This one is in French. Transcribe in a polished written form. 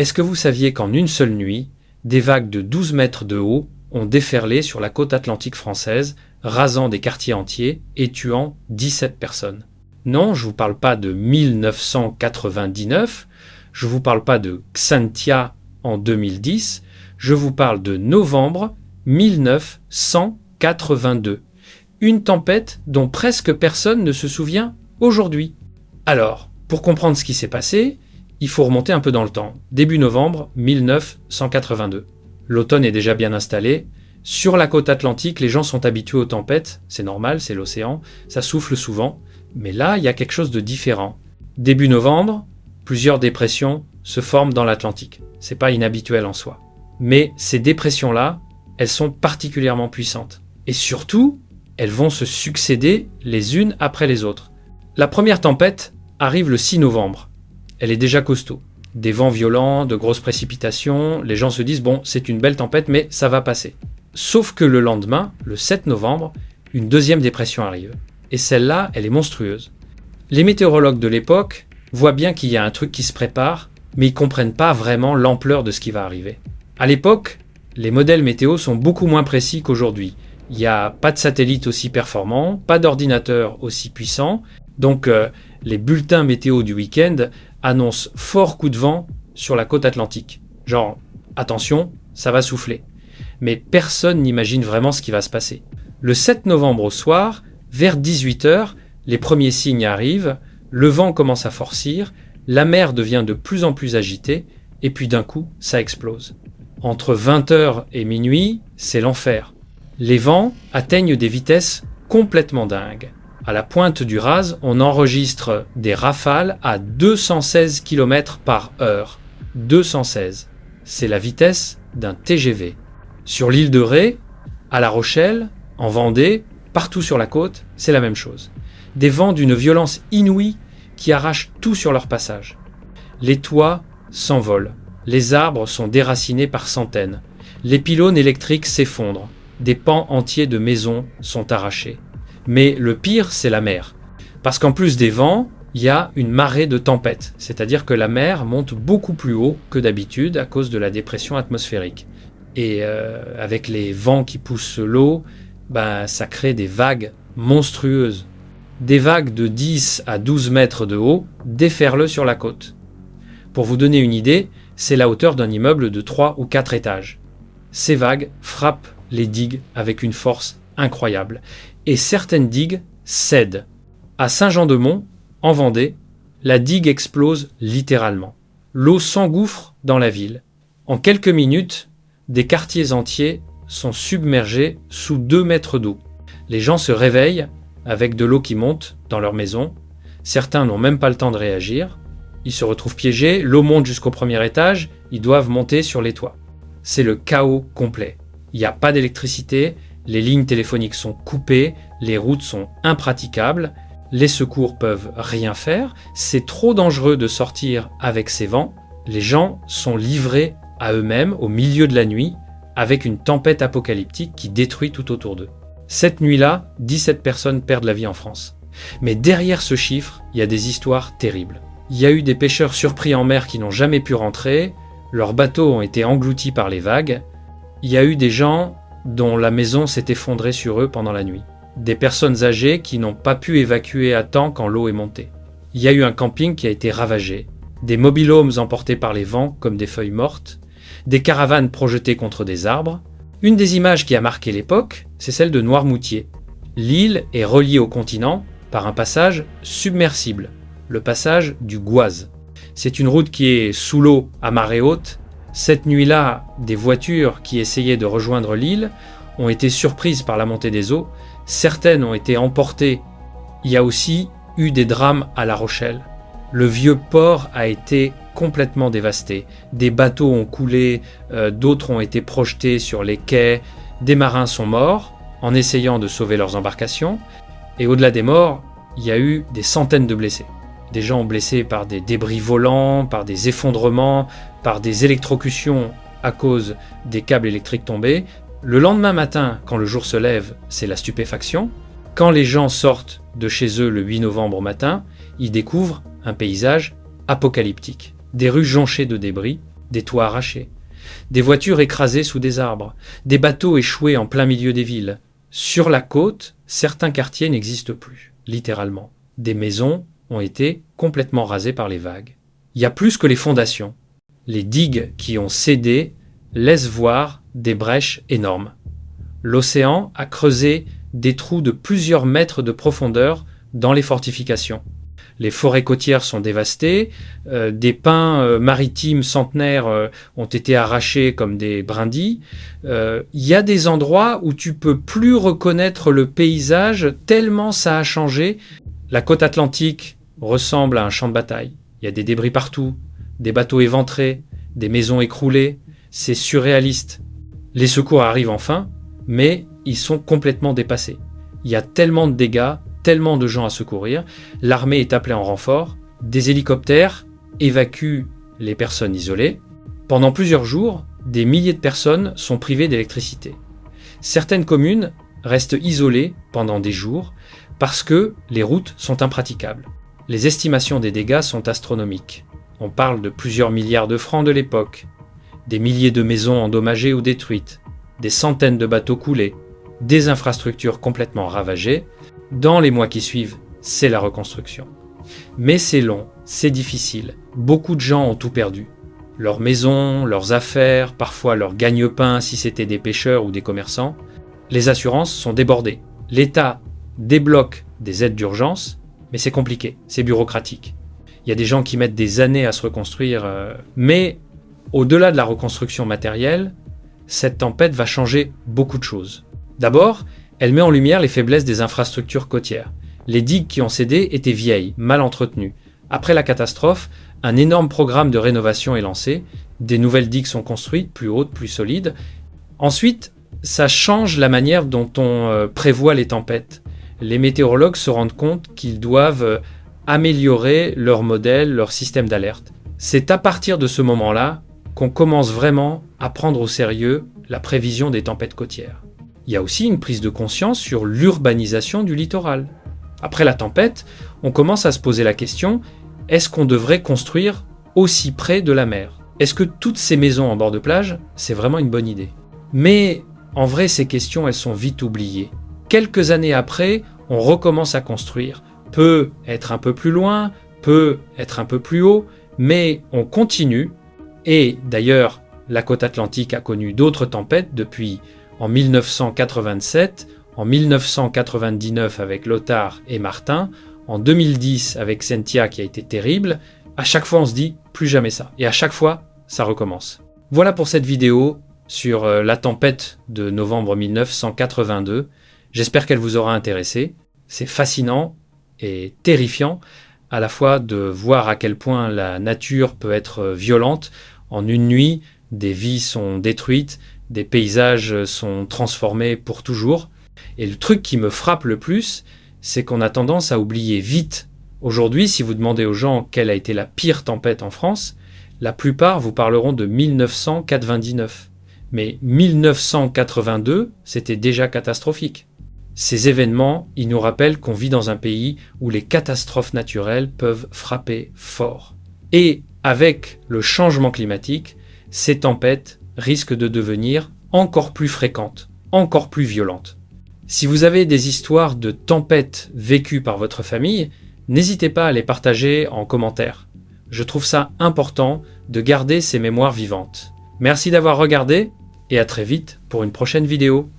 Est-ce que vous saviez qu'en une seule nuit, des vagues de 12 mètres de haut ont déferlé sur la côte atlantique française, rasant des quartiers entiers et tuant 17 personnes? Non, je ne vous parle pas de 1999, je ne vous parle pas de Xantia en 2010, je vous parle de novembre 1982. Une tempête dont presque personne ne se souvient aujourd'hui. Alors, pour comprendre ce qui s'est passé, il faut remonter un peu dans le temps. Début novembre 1982. L'automne est déjà bien installé. Sur la côte atlantique, les gens sont habitués aux tempêtes. C'est normal, c'est l'océan. Ça souffle souvent. Mais là, il y a quelque chose de différent. Début novembre, plusieurs dépressions se forment dans l'Atlantique. C'est pas inhabituel en soi. Mais ces dépressions-là, elles sont particulièrement puissantes. Et surtout, elles vont se succéder les unes après les autres. La première tempête arrive le 6 novembre. Elle est déjà costaud. Des vents violents, de grosses précipitations, les gens se disent « bon, c'est une belle tempête, mais ça va passer ». Sauf que le lendemain, le 7 novembre, une deuxième dépression arrive. Et celle-là, elle est monstrueuse. Les météorologues de l'époque voient bien qu'il y a un truc qui se prépare, mais ils ne comprennent pas vraiment l'ampleur de ce qui va arriver. À l'époque, les modèles météo sont beaucoup moins précis qu'aujourd'hui. Il n'y a pas de satellite aussi performant, pas d'ordinateur aussi puissant, donc les bulletins météo du week-end annoncent fort coup de vent sur la côte atlantique. Genre, attention, ça va souffler. Mais personne n'imagine vraiment ce qui va se passer. Le 7 novembre au soir, vers 18h, les premiers signes arrivent, le vent commence à forcir, la mer devient de plus en plus agitée, et puis d'un coup, ça explose. Entre 20h et minuit, c'est l'enfer. Les vents atteignent des vitesses complètement dingues. À la pointe du Raz, on enregistre des rafales à 216 km/h. 216. C'est la vitesse d'un TGV. Sur l'île de Ré, à La Rochelle, en Vendée, partout sur la côte, c'est la même chose. Des vents d'une violence inouïe qui arrachent tout sur leur passage. Les toits s'envolent. Les arbres sont déracinés par centaines. Les pylônes électriques s'effondrent. Des pans entiers de maisons sont arrachés. Mais le pire, c'est la mer. Parce qu'en plus des vents, il y a une marée de tempête. C'est-à-dire que la mer monte beaucoup plus haut que d'habitude à cause de la dépression atmosphérique. Et avec les vents qui poussent l'eau, ça crée des vagues monstrueuses. Des vagues de 10 à 12 mètres de haut déferlent sur la côte. Pour vous donner une idée, c'est la hauteur d'un immeuble de 3 ou 4 étages. Ces vagues frappent les digues avec une force incroyable. Et certaines digues cèdent. À Saint-Jean-de-Mont, en Vendée, la digue explose littéralement. L'eau s'engouffre dans la ville. En quelques minutes, des quartiers entiers sont submergés sous 2 mètres d'eau. Les gens se réveillent avec de l'eau qui monte dans leur maison. Certains n'ont même pas le temps de réagir. Ils se retrouvent piégés, l'eau monte jusqu'au premier étage, ils doivent monter sur les toits. C'est le chaos complet. Il n'y a pas d'électricité, les lignes téléphoniques sont coupées, les routes sont impraticables, les secours peuvent rien faire, c'est trop dangereux de sortir avec ces vents, les gens sont livrés à eux-mêmes au milieu de la nuit avec une tempête apocalyptique qui détruit tout autour d'eux. Cette nuit-là, 17 personnes perdent la vie en France. Mais derrière ce chiffre, il y a des histoires terribles. Il y a eu des pêcheurs surpris en mer qui n'ont jamais pu rentrer, leurs bateaux ont été engloutis par les vagues, il y a eu des gens dont la maison s'est effondrée sur eux pendant la nuit. Des personnes âgées qui n'ont pas pu évacuer à temps quand l'eau est montée. Il y a eu un camping qui a été ravagé, des mobil-homes emportés par les vents comme des feuilles mortes, des caravanes projetées contre des arbres. Une des images qui a marqué l'époque, c'est celle de Noirmoutier. L'île est reliée au continent par un passage submersible, le passage du Gouaz. C'est une route qui est sous l'eau à marée haute. Cette nuit-là, des voitures qui essayaient de rejoindre l'île ont été surprises par la montée des eaux. Certaines ont été emportées. Il y a aussi eu des drames à La Rochelle. Le vieux port a été complètement dévasté. Des bateaux ont coulé, d'autres ont été projetés sur les quais. Des marins sont morts en essayant de sauver leurs embarcations. Et au-delà des morts, il y a eu des centaines de blessés. Des gens blessés par des débris volants, par des effondrements, par des électrocutions à cause des câbles électriques tombés. Le lendemain matin, quand le jour se lève, c'est la stupéfaction. Quand les gens sortent de chez eux le 8 novembre au matin, ils découvrent un paysage apocalyptique. Des rues jonchées de débris, des toits arrachés, des voitures écrasées sous des arbres, des bateaux échoués en plein milieu des villes. Sur la côte, certains quartiers n'existent plus, littéralement. Des maisons ont été complètement rasées par les vagues. Il y a plus que les fondations. Les digues qui ont cédé laissent voir des brèches énormes. L'océan a creusé des trous de plusieurs mètres de profondeur dans les fortifications. Les forêts côtières sont dévastées, des pins maritimes centenaires ont été arrachés comme des brindilles. Il y a des endroits où tu peux plus reconnaître le paysage tellement ça a changé. La côte atlantique ressemble à un champ de bataille. Il y a des débris partout, des bateaux éventrés, des maisons écroulées. C'est surréaliste. Les secours arrivent enfin, mais ils sont complètement dépassés. Il y a tellement de dégâts, tellement de gens à secourir. L'armée est appelée en renfort. Des hélicoptères évacuent les personnes isolées. Pendant plusieurs jours, des milliers de personnes sont privées d'électricité. Certaines communes restent isolées pendant des jours parce que les routes sont impraticables. Les estimations des dégâts sont astronomiques. On parle de plusieurs milliards de francs de l'époque, des milliers de maisons endommagées ou détruites, des centaines de bateaux coulés, des infrastructures complètement ravagées. Dans les mois qui suivent, c'est la reconstruction. Mais c'est long, c'est difficile. Beaucoup de gens ont tout perdu. Leurs maisons, leurs affaires, parfois leur gagne-pain si c'était des pêcheurs ou des commerçants. Les assurances sont débordées. L'État débloque des aides d'urgence, mais c'est compliqué, c'est bureaucratique. Il y a des gens qui mettent des années à se reconstruire, mais au-delà de la reconstruction matérielle, cette tempête va changer beaucoup de choses. D'abord, elle met en lumière les faiblesses des infrastructures côtières. Les digues qui ont cédé étaient vieilles, mal entretenues. Après la catastrophe, un énorme programme de rénovation est lancé. Des nouvelles digues sont construites, plus hautes, plus solides. Ensuite, ça change la manière dont on prévoit les tempêtes. Les météorologues se rendent compte qu'ils doivent améliorer leur modèle, leur système d'alerte. C'est à partir de ce moment-là qu'on commence vraiment à prendre au sérieux la prévision des tempêtes côtières. Il y a aussi une prise de conscience sur l'urbanisation du littoral. Après la tempête, on commence à se poser la question, est-ce qu'on devrait construire aussi près de la mer ? Est-ce que toutes ces maisons en bord de plage, c'est vraiment une bonne idée ? Mais en vrai, ces questions, elles sont vite oubliées. Quelques années après, on recommence à construire. Peut être un peu plus loin, peut être un peu plus haut, mais on continue. Et d'ailleurs, la côte atlantique a connu d'autres tempêtes depuis en 1987, en 1999 avec Lothar et Martin, en 2010 avec Xynthia qui a été terrible. À chaque fois, on se dit plus jamais ça. Et à chaque fois, ça recommence. Voilà pour cette vidéo sur la tempête de novembre 1982. J'espère qu'elle vous aura intéressé. C'est fascinant et terrifiant à la fois de voir à quel point la nature peut être violente. En une nuit, des vies sont détruites, des paysages sont transformés pour toujours. Et le truc qui me frappe le plus, c'est qu'on a tendance à oublier vite. Aujourd'hui, si vous demandez aux gens quelle a été la pire tempête en France, la plupart vous parleront de 1999. Mais 1982, c'était déjà catastrophique. Ces événements, ils nous rappellent qu'on vit dans un pays où les catastrophes naturelles peuvent frapper fort. Et avec le changement climatique, ces tempêtes risquent de devenir encore plus fréquentes, encore plus violentes. Si vous avez des histoires de tempêtes vécues par votre famille, n'hésitez pas à les partager en commentaire. Je trouve ça important de garder ces mémoires vivantes. Merci d'avoir regardé et à très vite pour une prochaine vidéo.